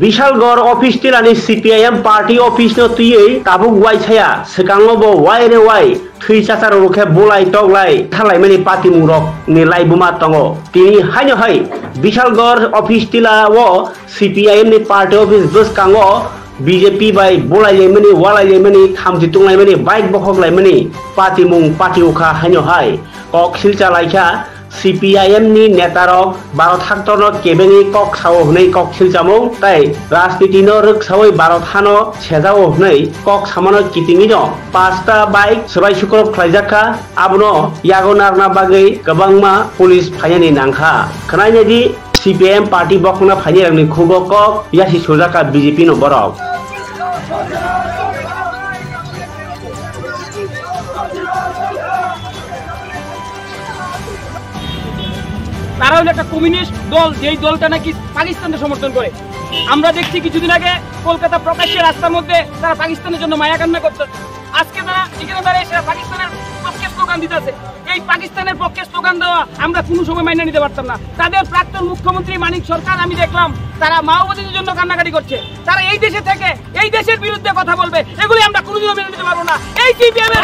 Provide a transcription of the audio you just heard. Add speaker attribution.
Speaker 1: Bishalgarh office টিলানি CPIM party office नो तुयै ताबुक वाइछाया सिगाङावबो वाइ रे वाइ थुइ चाचार रुखे बोलाय टगलाय थालायमानि पार्टी मुरक नि लाइबुमा तंगो तिनि हायनो हाय बिशालगड़ अफिस टिलाओ सिपिआइएम नि पार्टी अफिस बसकाङो बीजेपी बाय बोलायलायमानि वालायलायमानि खामजि तुंलायमानि बाइक बखगलायमानि पार्टी मुं पार्टी उखा हायनो हाय कक सिलचालायखा सीपीआईएम नि नेतारक भारत हाक्तरनो केबेनि कक साव हनै कक सिलचामौ ताई राजनीति नो रक्सावै भारत हानो सेजाव हनै कक सामानो कितिमिनो पांचटा बाइक सबाय सुक्रब खलायजाखा आबनो यागनारना बागै गोबांमा पुलिस फायनानि नांखा खोनायनायदि सीपीआईएम पार्टी बखना फायनानि खुगो कक यासि सोजाका बीजेपी नो बरक
Speaker 2: তারা হলো একটা কমিউনিস্ট দল, যেই দলটা নাকি পাকিস্তানকে সমর্থন করে। আমরা দেখছি কিছুদিন আগে কলকাতা প্রকাশ্যে রাস্তার মধ্যে তারা পাকিস্তানের জন্য মায়া কান্না করছে। আজকে তারা এখানে দাঁড়িয়ে পাকিস্তানের পক্ষে স্লোগান দিতেছে। এই পাকিস্তানের পক্ষে স্লোগান দেওয়া আমরা কোনো সময় মাইনে নিতে পারতাম না। তাদের প্রাক্তন মুখ্যমন্ত্রী মানিক সরকার আমি দেখলাম তারা মাওবাদীদের জন্য কান্নাকাটি করছে। তারা এই দেশে থেকে এই দেশের বিরুদ্ধে কথা বলবে, এগুলি আমরা কোনোদিনও মেনে নিতে পারবো না। এই সিপিএম এর